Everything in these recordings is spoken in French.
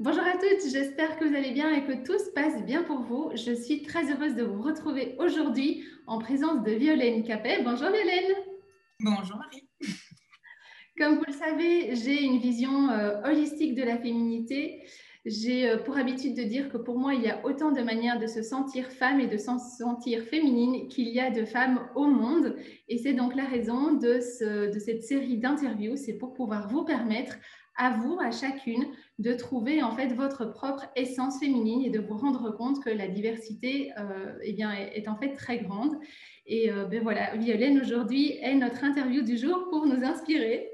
Bonjour à toutes, j'espère que vous allez bien et que tout se passe bien pour vous. Je suis très heureuse de vous retrouver aujourd'hui en présence de Violaine Capet. Bonjour Violaine. Bonjour Marie. Comme vous le savez, j'ai une vision holistique de la féminité. J'ai pour habitude de dire que pour moi, il y a autant de manières de se sentir femme et de se sentir féminine qu'il y a de femmes au monde. Et c'est donc la raison de cette série d'interviews. C'est pour pouvoir vous permettre, à vous, à chacune, de trouver en fait votre propre essence féminine et de vous rendre compte que la diversité eh bien, est en fait très grande. Et ben voilà, Violaine aujourd'hui est notre interview du jour pour nous inspirer.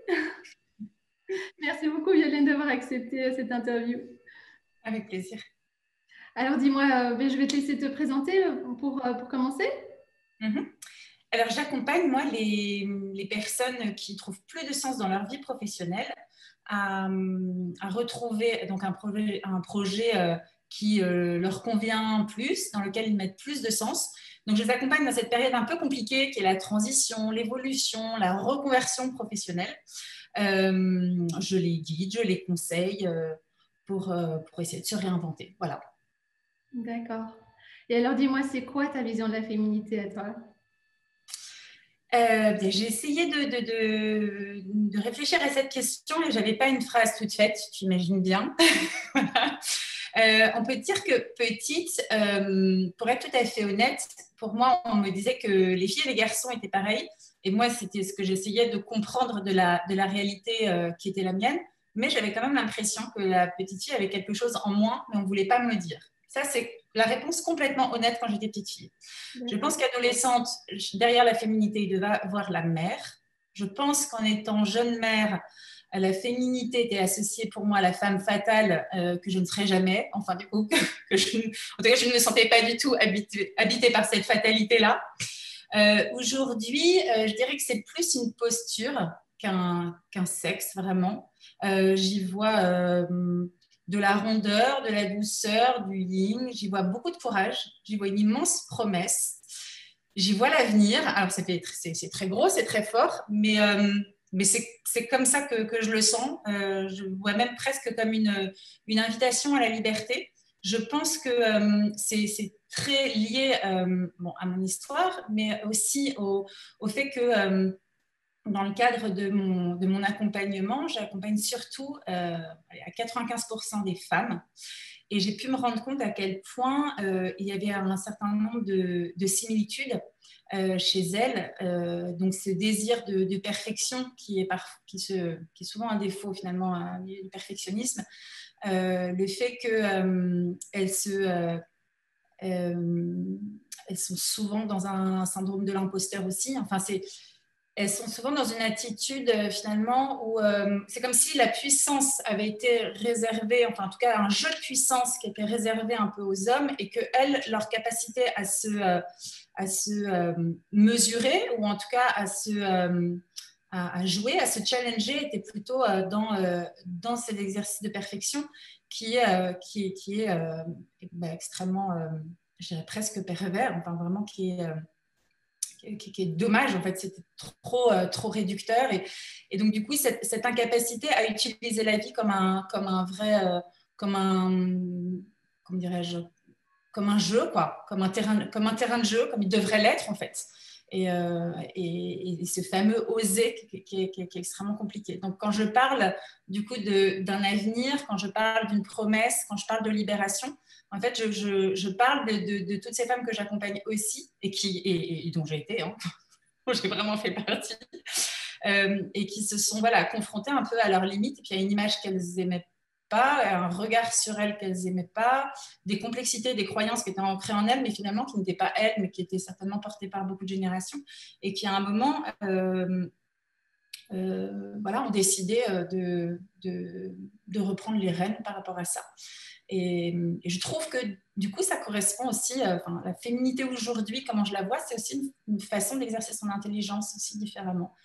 Merci beaucoup Violaine d'avoir accepté cette interview. Avec plaisir. Alors dis-moi, ben, je vais te laisser te présenter pour commencer. Mhm. Alors, j'accompagne, moi, les personnes qui trouvent plus de sens dans leur vie professionnelle à retrouver donc un projet qui leur convient plus, dans lequel ils mettent plus de sens. Donc, je les accompagne dans cette période un peu compliquée qui est la transition, l'évolution, la reconversion professionnelle. Je les guide, je les conseille pour essayer de se réinventer. Voilà. D'accord. Et alors dis-moi, c'est quoi ta vision de la féminité à toi? J'ai essayé de réfléchir à cette question et je n'avais pas une phrase toute faite, tu imagines bien. Voilà. On peut dire que petite, pour être tout à fait honnête, pour moi, on me disait que les filles et les garçons étaient pareils. Et moi, c'était ce que j'essayais de comprendre de la réalité qui était la mienne. Mais j'avais quand même l'impression que la petite fille avait quelque chose en moins, mais on ne voulait pas me le dire. Ça, c'est la réponse complètement honnête quand j'étais petite fille. Je pense D'accord. qu'adolescente, derrière la féminité, il devait avoir la mère. Je pense qu'en étant jeune mère, la féminité était associée pour moi à la femme fatale que je ne serais jamais. Enfin, du coup, en tout cas, je ne me sentais pas du tout habitée par cette fatalité-là. Aujourd'hui, je dirais que c'est plus une posture qu'un sexe, vraiment. J'y vois de la rondeur, de la douceur, du yin. J'y vois beaucoup de courage. J'y vois une immense promesse. J'y vois l'avenir. Alors, c'est très gros, c'est très fort, mais c'est comme ça que je le sens. Je vois même presque comme une invitation à la liberté. Je pense que c'est très lié bon, à mon histoire, mais aussi au fait que dans le cadre de mon accompagnement, j'accompagne surtout à 95% des femmes. Et j'ai pu me rendre compte à quel point il y avait un certain nombre de similitudes chez elles. Donc, ce désir de perfection qui est souvent un défaut finalement du perfectionnisme. Le fait elles sont souvent dans un syndrome de l'imposteur aussi. Enfin, elles sont souvent dans une attitude finalement où c'est comme si la puissance avait été réservée, enfin en tout cas un jeu de puissance qui était réservé un peu aux hommes et que elles, leur capacité à se mesurer ou en tout cas à jouer, à se challenger était plutôt dans cet exercice de perfection qui est extrêmement, je dirais presque pervers, enfin vraiment qui est dommage, en fait, c'était trop réducteur. Et donc, du coup, cette incapacité à utiliser la vie comme un vrai, comme un, comment dirais-je, comme un jeu, quoi, comme un terrain de jeu, comme il devrait l'être, en fait. Et ce fameux oser qui est extrêmement compliqué. Donc, quand je parle du coup d'un avenir, quand je parle d'une promesse, quand je parle de libération, en fait, je parle de toutes ces femmes que j'accompagne aussi et dont j'ai été, hein, dont j'ai vraiment fait partie, et qui se sont voilà, confrontées un peu à leurs limites et puis à une image qu'elles aimaient pas, un regard sur elles qu'elles n'aimaient pas, des complexités, des croyances qui étaient ancrées en elles, mais finalement qui n'étaient pas elles, mais qui étaient certainement portées par beaucoup de générations, et qui à un moment voilà, ont décidé de reprendre les rênes par rapport à ça. Et je trouve que du coup, ça correspond aussi, la féminité aujourd'hui, comment je la vois, c'est aussi une façon d'exercer son intelligence aussi différemment,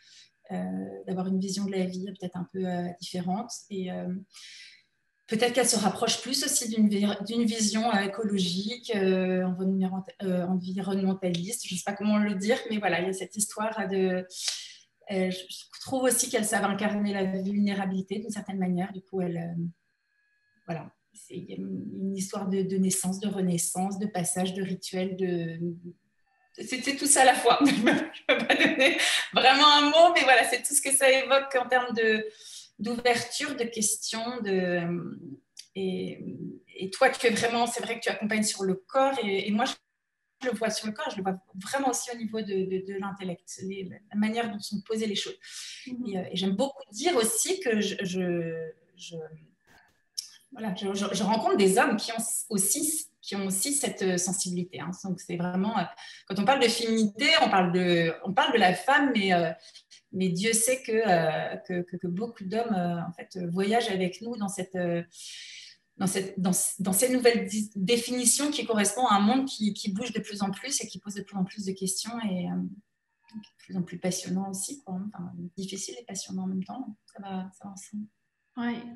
d'avoir une vision de la vie peut-être un peu différente. Et peut-être qu'elle se rapproche plus aussi d'une vision écologique, environnementaliste, je ne sais pas comment le dire, mais voilà, il y a cette histoire je trouve aussi qu'elles savent incarner la vulnérabilité d'une certaine manière. Du coup, voilà. il y a une histoire de naissance, de renaissance, de passage, de rituel, c'était tout ça à la fois. Je ne peux pas donner vraiment un mot, mais voilà, c'est tout ce que ça évoque en termes d'ouverture, de questions. Et toi, tu es vraiment, c'est vrai que tu accompagnes sur le corps, et moi, je le vois sur le corps, je le vois vraiment aussi au niveau de l'intellect, la manière dont sont posées les choses. Et j'aime beaucoup dire aussi que voilà, je rencontre des hommes qui ont aussi cette sensibilité. Hein. Donc, c'est vraiment, quand on parle de féminité, on parle de la femme, mais Dieu sait que beaucoup d'hommes en fait, voyagent avec nous dans ces nouvelles définitions qui correspondent à un monde qui bouge de plus en plus et qui pose de plus en plus de questions et de plus en plus passionnant aussi, quoi. Enfin, difficile et passionnant en même temps. Ça va ensemble.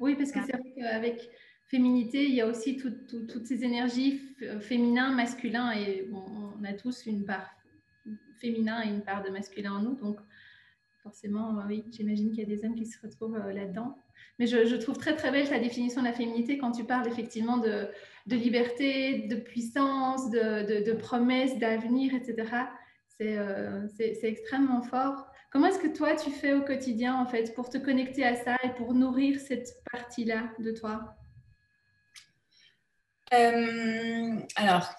Oui, parce que c'est vrai qu'avec féminité, il y a aussi toutes ces énergies féminin, masculin, et bon, on a tous une part féminin et une part de masculin en nous, donc forcément, oui, j'imagine qu'il y a des hommes qui se retrouvent là-dedans. Mais je trouve très très belle ta définition de la féminité quand tu parles effectivement de liberté, de puissance, de promesses, d'avenir, etc. C'est extrêmement fort. Comment est-ce que toi, tu fais au quotidien, en fait, pour te connecter à ça et pour nourrir cette partie-là de toi? Alors,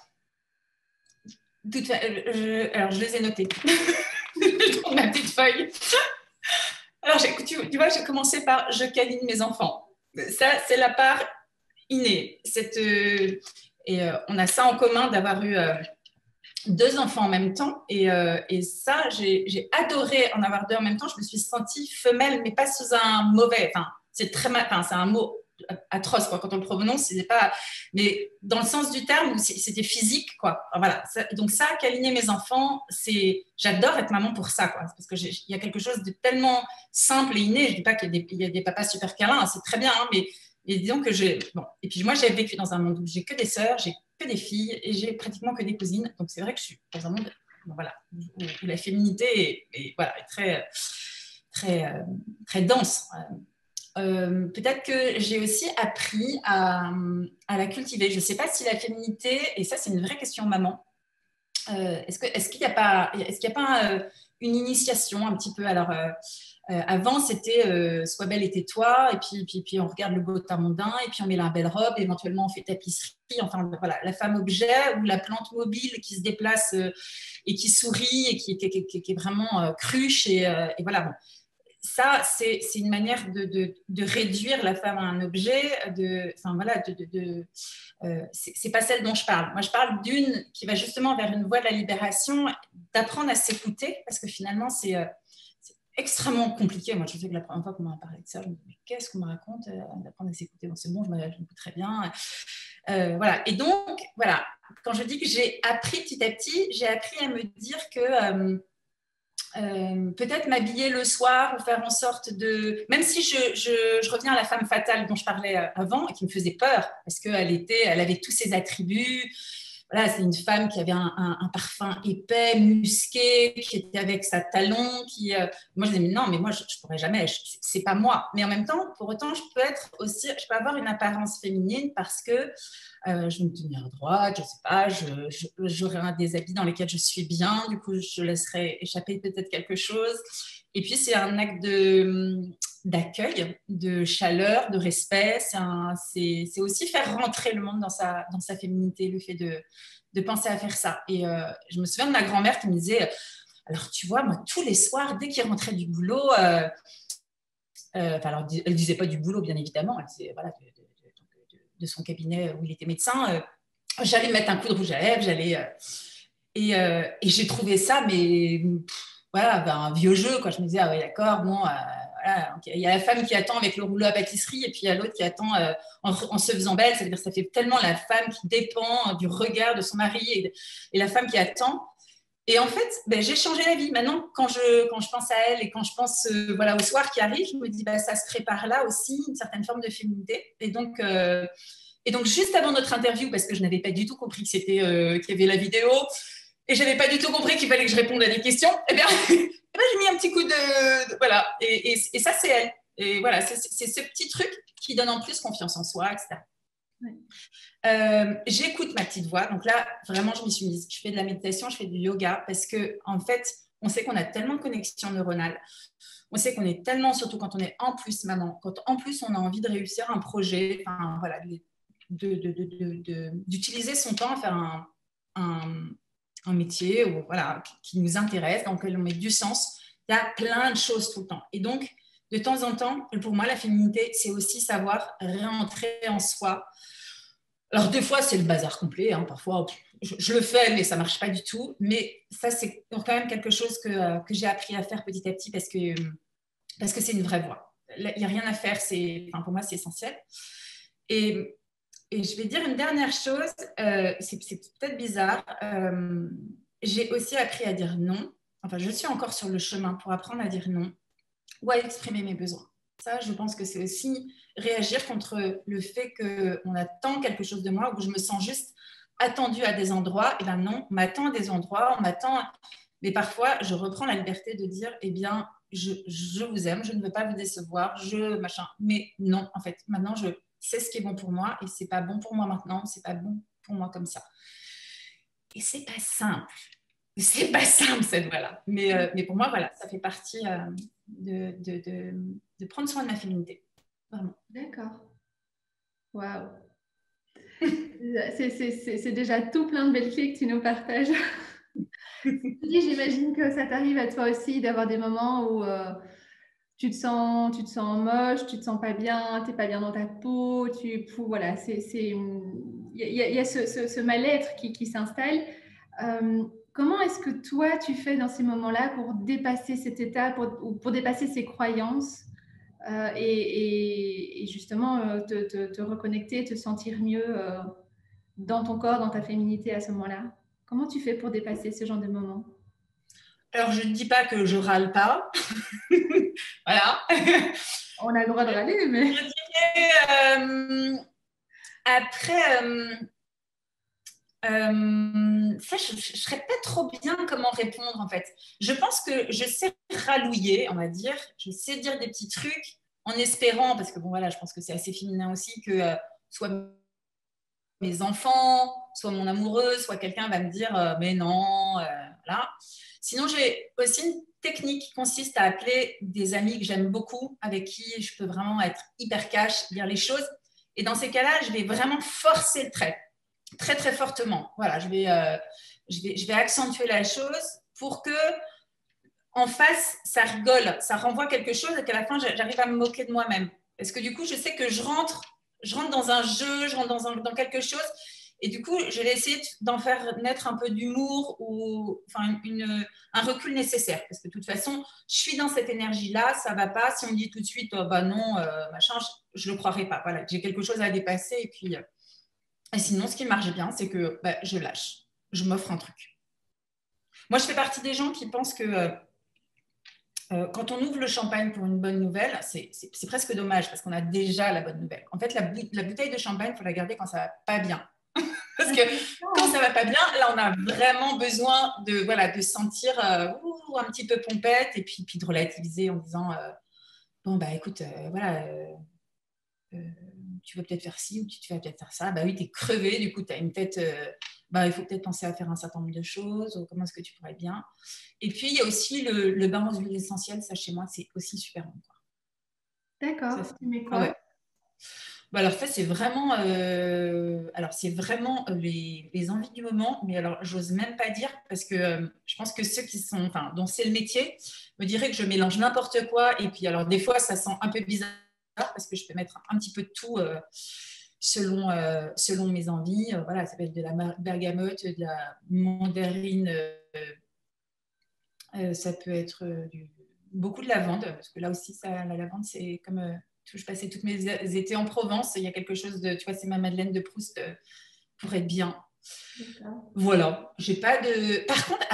je les ai notés. Je trouve ma petite feuille. Alors, tu vois, j'ai commencé par « je câline mes enfants ». Ça, c'est la part innée. On a ça en commun d'avoir eu 2 enfants en même temps. Et ça, j'ai adoré en avoir 2 en même temps. Je me suis sentie femelle, mais pas sous un mauvais... Enfin, c'est un mot atroce, quoi, quand on le prononce, c'est pas... Mais dans le sens du terme, c'était physique, quoi. Enfin, voilà. Donc ça, câliner mes enfants, j'adore être maman pour ça, quoi. Parce qu'il y a quelque chose de tellement simple et inné. Je dis pas qu'il y a des papas super câlins, hein, c'est très bien, hein, mais disons que bon. Et puis moi, j'ai vécu dans un monde où j'ai que des sœurs, j'ai que des filles et j'ai pratiquement que des cousines. Donc c'est vrai que je suis dans un monde, voilà, où la féminité est très, très, très dense. Peut-être que j'ai aussi appris à la cultiver. Je ne sais pas si la féminité, et ça c'est une vraie question maman, est-ce qu'il n'y a pas, une initiation un petit peu. Alors, avant, c'était sois belle et tais-toi, et puis on regarde le beau teint mondain, et puis on met la belle robe, éventuellement on fait tapisserie, enfin voilà, la femme objet ou la plante mobile qui se déplace et qui sourit et qui est vraiment cruche, et voilà. Bon. Ça, c'est une manière de réduire la femme à un objet. C'est pas celle dont je parle. Moi, je parle d'une qui va justement vers une voie de la libération, d'apprendre à s'écouter, parce que finalement, c'est extrêmement compliqué. Moi, je sais que la première fois qu'on m'a parlé de ça, je me dis, mais qu'est-ce qu'on me raconte d'apprendre à s'écouter? Bon, c'est bon, je m'écoute très bien. Voilà. Et donc, voilà, quand je dis que j'ai appris petit à petit, j'ai appris à me dire que peut-être m'habiller le soir ou faire en sorte de... Même si je reviens à la femme fatale dont je parlais avant et qui me faisait peur parce qu'elle avait tous ses attributs. Voilà, c'est une femme qui avait un parfum épais, musqué, qui était avec sa talon. Moi, je disais, mais non, mais moi, je ne pourrais jamais, c'est pas moi. Mais en même temps, pour autant, je peux avoir une apparence féminine parce que je vais me tenir droite, je ne sais pas, j'aurai des habits dans lesquels je suis bien, du coup, je laisserai échapper peut-être quelque chose. Et puis, c'est un acte d'accueil, de chaleur, de respect. C'est aussi faire rentrer le monde dans sa féminité, le fait de penser à faire ça. Et je me souviens de ma grand-mère qui me disait, alors tu vois, moi, tous les soirs, dès qu'il rentrait du boulot, alors, elle ne disait pas du boulot, bien évidemment, elle disait, voilà, de son cabinet où il était médecin, j'allais mettre un coup de rouge à lèvres, et j'ai trouvé ça, mais voilà, un vieux jeu, quoi. Je me disais, ah ouais, d'accord, bon, voilà, okay. Il y a la femme qui attend avec le rouleau à pâtisserie, et puis il y a l'autre qui attend en se faisant belle, c'est-à-dire que ça fait tellement la femme qui dépend du regard de son mari et la femme qui attend. Et en fait, j'ai changé la vie. Maintenant, quand je pense à elle et quand je pense voilà, au soir qui arrive, je me dis, ça se prépare là aussi, une certaine forme de féminité. Et donc, juste avant notre interview, parce que je n'avais pas du tout compris qu'il y avait la vidéo, et je n'avais pas du tout compris qu'il fallait que je réponde à des questions, j'ai mis un petit coup de voilà. Et ça, c'est elle. Et voilà, c'est ce petit truc qui donne en plus confiance en soi, etc. Ouais. J'écoute ma petite voix. Donc là, vraiment, je me suis mise. Je fais de la méditation, je fais du yoga parce que, en fait, on sait qu'on a tellement de connexions neuronales. On sait qu'on est tellement, surtout quand on est en plus maman, quand en plus on a envie de réussir un projet, enfin, voilà, d'utiliser son temps à faire un métier ou, voilà, qui nous intéresse, dans lequel on met du sens. Il y a plein de choses tout le temps. Et donc, de temps en temps, pour moi, la féminité, c'est aussi savoir réentrer en soi. Alors, des fois, c'est le bazar complet. Hein. Parfois, je le fais, mais ça ne marche pas du tout. Mais ça, c'est quand même quelque chose que j'ai appris à faire petit à petit parce que c'est une vraie voie. Il n'y a rien à faire. Enfin, pour moi, c'est essentiel. Et, et je vais dire une dernière chose. C'est peut-être bizarre. J'ai aussi appris à dire non. Enfin, je suis encore sur le chemin pour apprendre à dire non ou à exprimer mes besoins. Ça, je pense que c'est aussi réagir contre le fait qu'on attend quelque chose de moi ou que je me sens juste attendue à des endroits. Et bien non, on m'attend à des endroits, on m'attend. Mais parfois, je reprends la liberté de dire, eh bien, je vous aime, je ne veux pas vous décevoir, machin. Mais non, en fait, maintenant, je sais ce qui est bon pour moi et c'est pas bon pour moi maintenant, c'est pas bon pour moi comme ça. Et c'est pas simple. C'est pas simple cette voie-là. Mais pour moi, voilà, ça fait partie de prendre soin de ma féminité. Vraiment. D'accord. Waouh. C'est déjà tout plein de belles clés que tu nous partages. J'imagine que ça t'arrive à toi aussi d'avoir des moments où tu te sens moche, tu te sens pas bien, t'es pas bien dans ta peau, voilà, il y a ce mal-être qui s'installe. Comment est-ce que toi tu fais dans ces moments-là pour dépasser cet état, pour dépasser ces croyances et justement te reconnecter, te sentir mieux dans ton corps, dans ta féminité à ce moment-là? Comment tu fais pour dépasser ce genre de moments? Alors, je ne dis pas que je râle pas. Voilà. On a le droit de râler, mais... Je dirais, après, ça, je ne serais pas trop bien comment répondre en fait. Je pense que je sais râlouiller, on va dire. Je sais dire des petits trucs en espérant, parce que bon voilà, je pense que c'est assez féminin aussi, que soit mes enfants, soit mon amoureux, soit quelqu'un va me dire mais non, voilà. Sinon, j'ai aussi une technique qui consiste à appeler des amis que j'aime beaucoup, avec qui je peux vraiment être hyper cash, dire les choses. Et dans ces cas-là, je vais vraiment forcer le trait, très très fortement. Voilà, je vais accentuer la chose pour que en face, ça rigole, ça renvoie quelque chose et qu'à la fin, j'arrive à me moquer de moi-même. Parce que du coup, je sais que je rentre dans un jeu, je rentre dans quelque chose. Et du coup, je vais essayer d'en faire naître un peu d'humour ou enfin, un recul nécessaire. Parce que de toute façon, je suis dans cette énergie-là, ça ne va pas. Si on me dit tout de suite, oh, bah non, machin, je ne le croirais pas. Voilà, j'ai quelque chose à dépasser. Et puis, et sinon, ce qui marche bien, c'est que bah, je lâche. Je m'offre un truc. Moi, je fais partie des gens qui pensent que quand on ouvre le champagne pour une bonne nouvelle, c'est presque dommage parce qu'on a déjà la bonne nouvelle. En fait, la bouteille de champagne, il faut la garder quand ça va pas bien. Parce que quand ça va pas bien, là, on a vraiment besoin de sentir un petit peu pompette et puis de relativiser en disant bon, bah écoute, voilà, euh, tu vas peut-être faire ci ou tu vas peut-être faire ça. Bah oui, tu es crevé, du coup, tu as une tête. Bah, il faut peut-être penser à faire un certain nombre de choses. Comment est-ce que tu pourrais bien? Et puis, il y a aussi le bain aux huiles essentielles. Ça, chez moi, c'est aussi super bon. D'accord, Ça, tu mets ah quoi? ouais. Bah alors ça, c'est vraiment, les envies du moment, mais alors j'ose même pas dire parce que je pense que ceux qui sont, enfin, dont c'est le métier, me diraient que je mélange n'importe quoi. Et puis alors des fois, ça sent un peu bizarre parce que je peux mettre un petit peu de tout selon mes envies. Voilà, ça peut être de la bergamote, de la mandarine, ça peut être beaucoup de lavande, parce que là aussi, ça, la lavande, c'est comme je passais toutes mes étés en Provence, il y a quelque chose de, tu vois, c'est ma Madeleine de Proust pour être bien. Voilà, j'ai pas de. Par contre,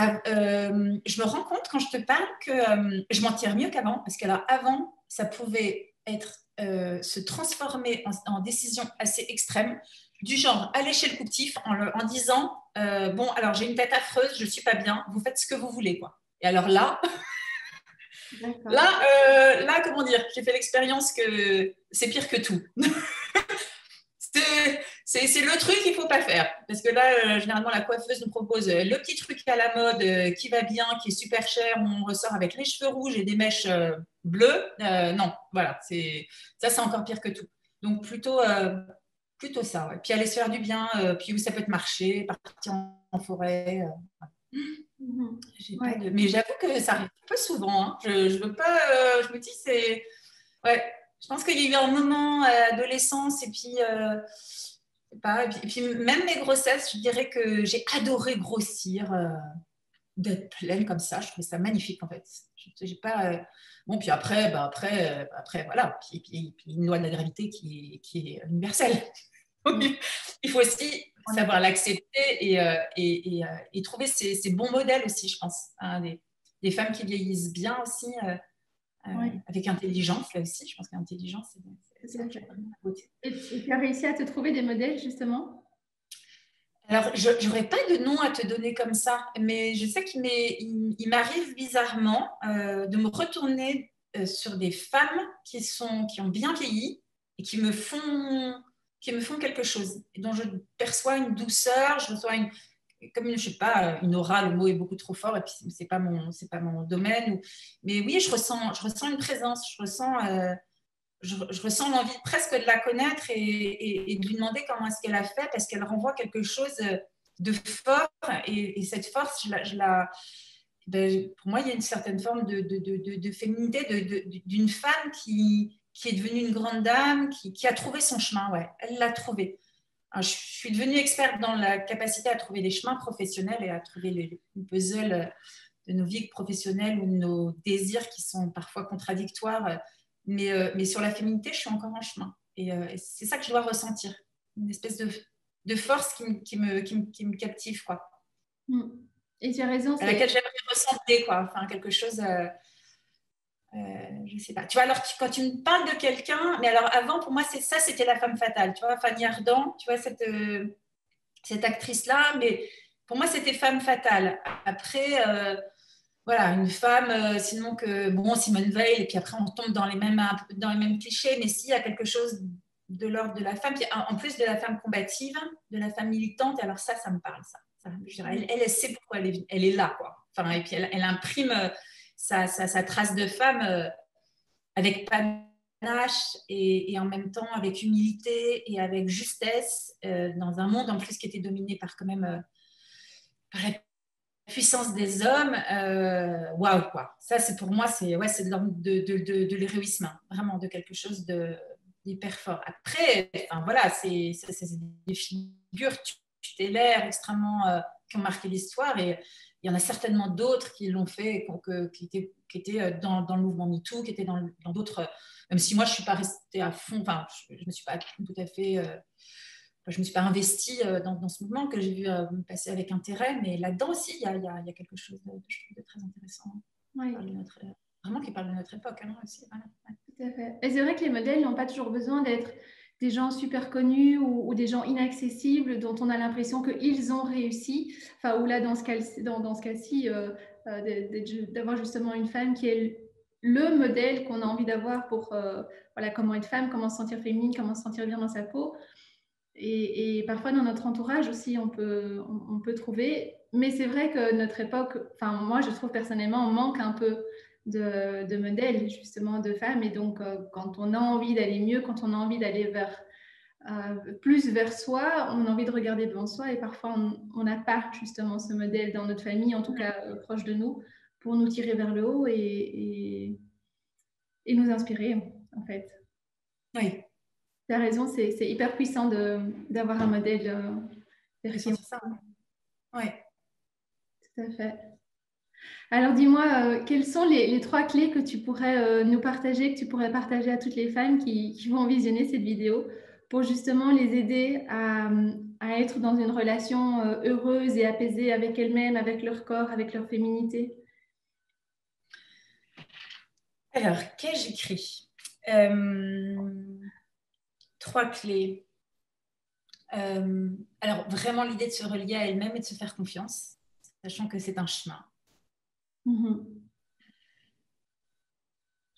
je me rends compte quand je te parle que je m'en tire mieux qu'avant, parce qu'alors avant, ça pouvait être se transformer en décision assez extrême, du genre aller chez le couple en disant bon, alors j'ai une tête affreuse, je suis pas bien, vous faites ce que vous voulez, quoi. Et alors là, comment dire, j'ai fait l'expérience que c'est pire que tout. c'est le truc qu'il ne faut pas faire. Parce que là, généralement, la coiffeuse nous propose le petit truc à la mode qui va bien, qui est super cher, où on ressort avec les cheveux rouges et des mèches bleues. Non, voilà, ça, c'est encore pire que tout. Donc, plutôt ça. Ouais. Puis aller se faire du bien, puis ça peut être marcher, partir en forêt. Ouais. Mais j'avoue que ça arrive un peu souvent. Hein. Je veux pas. Je me dis, c'est. Ouais. Je pense qu'il y a eu un moment adolescence et puis. Pas. Et puis, même mes grossesses, je dirais que j'ai adoré grossir, d'être pleine comme ça. Je trouvais ça magnifique en fait. J'ai pas. Bon, puis après, voilà. Puis une loi de la gravité qui est universelle. Il faut aussi savoir l'accepter et trouver ces bons modèles aussi, je pense. Hein, des femmes qui vieillissent bien aussi, avec intelligence, là aussi. Je pense que l'intelligence, c'est la beauté. Et tu as réussi à te trouver des modèles, justement? Alors, je n'aurais pas de nom à te donner comme ça, mais je sais il m'arrive bizarrement de me retourner sur des femmes qui ont bien vieilli et qui me font quelque chose, et dont je perçois une douceur, je reçois je sais pas, une aura, le mot est beaucoup trop fort et puis c'est pas mon domaine. Mais oui, je ressens une présence, je ressens l'envie presque de la connaître et de lui demander comment est-ce qu'elle a fait, parce qu'elle renvoie quelque chose de fort, et cette force, pour moi, il y a une certaine forme de féminité, d'une femme qui est devenue une grande dame, qui a trouvé son chemin, ouais, elle l'a trouvé. Alors, je suis devenue experte dans la capacité à trouver des chemins professionnels et à trouver les puzzles de nos vies professionnelles ou de nos désirs qui sont parfois contradictoires. Mais sur la féminité, je suis encore en chemin. Et c'est ça que je dois ressentir. Une espèce de force qui me captive, quoi. Et tu as raison. À laquelle j'aimerais ressembler, quoi. Enfin, quelque chose... je sais pas. Tu vois, alors quand tu me parles de quelqu'un, mais alors avant, pour moi, c'était la femme fatale. Tu vois, Fanny Ardant, tu vois, cette actrice-là, mais pour moi, c'était femme fatale. Après... voilà, une femme, sinon bon, Simone Veil, et puis après on tombe dans les mêmes clichés, mais s'il y a quelque chose de l'ordre de la femme, puis en plus de la femme combative, de la femme militante, alors ça me parle, ça. Je dirais, elle sait pourquoi elle est là, quoi. Enfin, et puis elle imprime sa trace de femme avec panache et en même temps avec humilité et avec justesse, dans un monde en plus qui était dominé par quand même par la puissance des hommes. Waouh, quoi. Ça, c'est pour moi, c'est de l'ordre de l'héroïsme, hein. Vraiment de quelque chose d'hyper fort. Après, enfin, voilà, c'est des figures tutélaires extrêmement qui ont marqué l'histoire, et il y en a certainement d'autres qui l'ont fait, qui étaient dans le mouvement MeToo, qui étaient dans d'autres, même si moi je ne suis pas restée à fond, enfin je ne me suis pas tout à fait je ne me suis pas investie dans ce mouvement, que j'ai vu passer avec intérêt, mais là-dedans aussi, il y a quelque chose je trouve, de très intéressant. Oui. Vraiment qui parle de notre époque. Hein, aussi. Voilà. Ouais. Tout à fait. Et c'est vrai que les modèles n'ont pas toujours besoin d'être des gens super connus ou des gens inaccessibles dont on a l'impression qu'ils ont réussi. Enfin, ou là, dans ce cas-ci, d'avoir justement une femme qui est le modèle qu'on a envie d'avoir pour voilà, comment être femme, comment se sentir féminine, comment se sentir bien dans sa peau. Et parfois dans notre entourage aussi, on peut trouver. Mais c'est vrai que notre époque, enfin moi je trouve personnellement, on manque un peu de modèles justement de femmes. Et donc quand on a envie d'aller mieux, quand on a envie d'aller plus vers soi, on a envie de regarder devant soi, et parfois on n'a pas justement ce modèle dans notre famille, en tout cas proche de nous, pour nous tirer vers le haut et nous inspirer en fait. Oui. Tu as raison, c'est hyper puissant d'avoir un modèle C'est ça. Oui. Tout à fait. Alors dis-moi, quelles sont les 3 clés que tu pourrais nous partager, que tu pourrais partager à toutes les femmes qui vont visionner cette vidéo pour justement les aider à être dans une relation heureuse et apaisée avec elles-mêmes, avec leur corps, avec leur féminité? Alors, qu'ai-je écrit 3 clés. Alors, vraiment, l'idée de se relier à elle-même et de se faire confiance, sachant que c'est un chemin.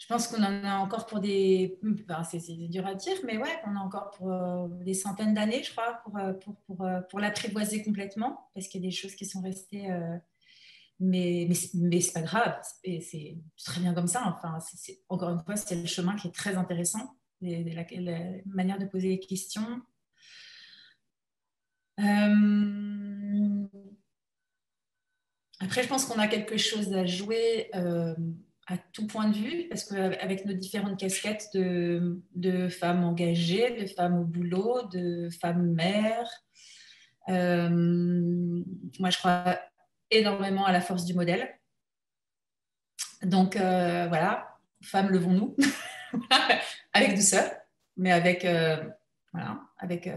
Je pense qu'on en a encore pour des... Enfin, c'est dur à dire, mais ouais, on a encore pour des centaines d'années, je crois, pour l'apprivoiser complètement, parce qu'il y a des choses qui sont restées... mais c'est pas grave, c'est très bien comme ça. Enfin, encore une fois, c'est le chemin qui est très intéressant, la manière de poser les questions. Après, je pense qu'on a quelque chose à jouer à tout point de vue, parce qu'avec nos différentes casquettes de femmes engagées, de femmes au boulot, de femmes mères, moi, je crois énormément à la force du modèle. Donc, voilà, femmes, levons-nous, avec douceur, mais voilà, avec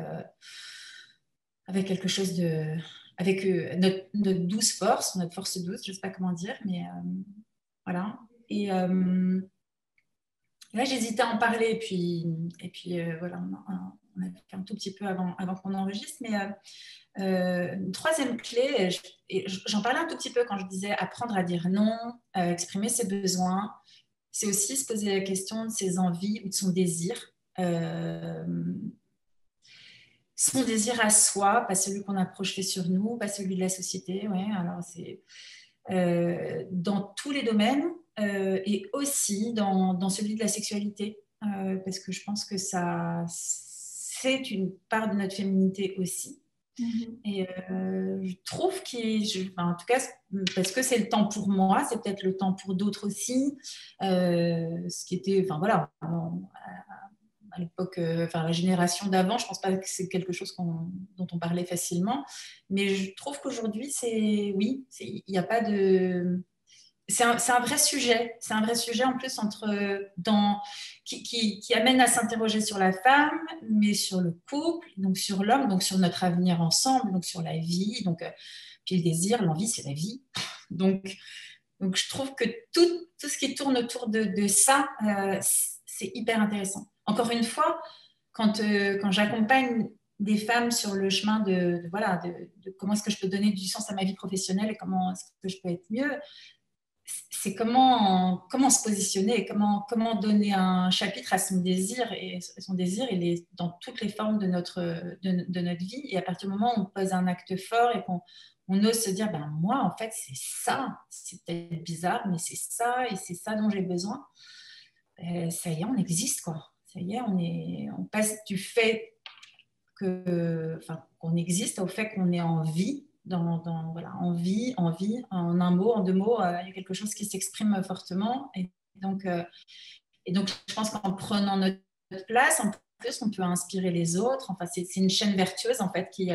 quelque chose de... avec notre douce force, notre force douce, je ne sais pas comment dire, mais voilà. Et là, j'hésitais à en parler, et puis voilà, on a fait un tout petit peu avant qu'on enregistre, mais une troisième clé, j'en parlais un tout petit peu quand je disais apprendre à dire non, exprimer ses besoins, c'est aussi se poser la question de ses envies ou de son désir. Son désir à soi, pas celui qu'on a projeté sur nous, pas celui de la société. Ouais, alors c'est dans tous les domaines et aussi dans celui de la sexualité, parce que je pense que ça, c'est une part de notre féminité aussi. Et je trouve en tout cas, parce que c'est le temps pour moi, c'est peut-être le temps pour d'autres aussi. Ce qui était, enfin voilà, à l'époque, enfin la génération d'avant, je pense pas que c'est quelque chose dont on parlait facilement. Mais je trouve qu'aujourd'hui, oui, il n'y a pas de. C'est un vrai sujet. C'est un vrai sujet en plus qui amène à s'interroger sur la femme, mais sur le couple, donc sur l'homme, donc sur notre avenir ensemble, donc sur la vie. Donc, puis le désir, l'envie, c'est la vie. Donc je trouve que tout ce qui tourne autour de ça, c'est hyper intéressant. Encore une fois, quand j'accompagne des femmes sur le chemin voilà, de comment est-ce que je peux donner du sens à ma vie professionnelle et comment est-ce que je peux être mieux, c'est comment se positionner, comment donner un chapitre à son désir. Et son désir, il est dans toutes les formes de notre vie. Et à partir du moment où on pose un acte fort et qu'on ose se dire, ben moi, en fait, c'est ça. C'est peut-être bizarre, mais c'est ça et c'est ça dont j'ai besoin. Ça y est, on existe, quoi. Ça y est, on passe du fait qu'on existe au fait qu'on est en vie. Voilà, en vie, en un mot, en deux mots, il y a quelque chose qui s'exprime fortement. Donc, je pense qu'en prenant notre place, en plus, on peut inspirer les autres. Enfin, c'est une chaîne vertueuse, en fait, qui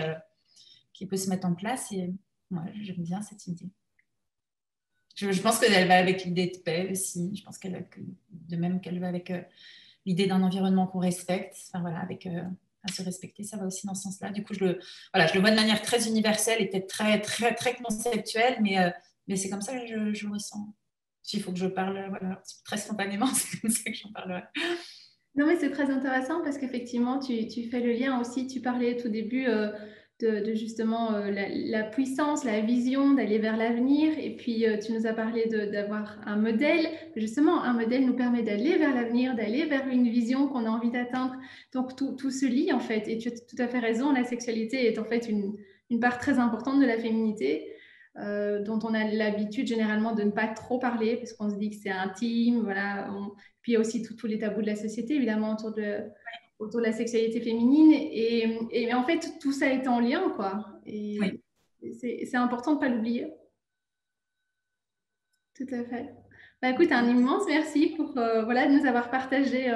peut se mettre en place. Et moi, j'aime bien cette idée. Je pense qu'elle va avec l'idée de paix aussi. Je pense de même qu'elle va avec l'idée d'un environnement qu'on respecte. Enfin, voilà, avec... à se respecter, ça va aussi dans ce sens-là. Du coup, je le vois de manière très universelle et peut-être très, très, très conceptuelle, mais c'est comme ça que je le ressens. S'il faut que je parle, voilà, très spontanément, c'est comme ça que j'en parlerai. Non, mais c'est très intéressant parce qu'effectivement, tu fais le lien aussi. Tu parlais tout début de justement la puissance, la vision d'aller vers l'avenir. Et puis, tu nous as parlé d'avoir un modèle. Justement, un modèle nous permet d'aller vers l'avenir, d'aller vers une vision qu'on a envie d'atteindre. Donc, tout se lie en fait. Et tu as tout à fait raison. La sexualité est en fait une part très importante de la féminité. Dont on a l'habitude généralement de ne pas trop parler parce qu'on se dit que c'est intime, voilà. Puis il y a aussi tous les tabous de la société, évidemment, autour de la sexualité féminine. Et en fait, tout ça est en lien, quoi. Et c'est important de ne pas l'oublier. Tout à fait. Bah, écoute, un immense merci pour voilà, de nous avoir partagé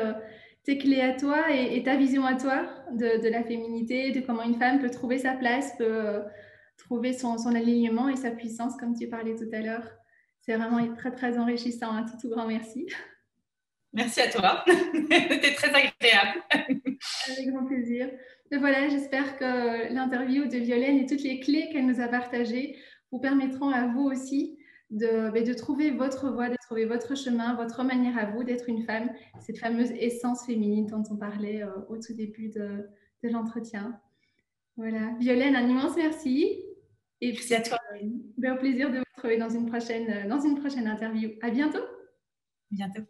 tes clés à toi et ta vision à toi de la féminité, de comment une femme peut trouver sa place, peut trouver son alignement et sa puissance, comme tu parlais tout à l'heure. C'est vraiment très, très enrichissant. Un tout grand merci. Merci à toi. C'était très agréable. Avec grand plaisir. Et voilà, j'espère que l'interview de Violaine et toutes les clés qu'elle nous a partagées vous permettront à vous aussi de trouver votre voie, de trouver votre chemin, votre manière à vous d'être une femme, cette fameuse essence féminine dont on parlait au tout début de l'entretien. Voilà. Violaine, un immense merci. Et puis, merci à toi. Au plaisir de vous retrouver dans une prochaine interview. À bientôt. À bientôt.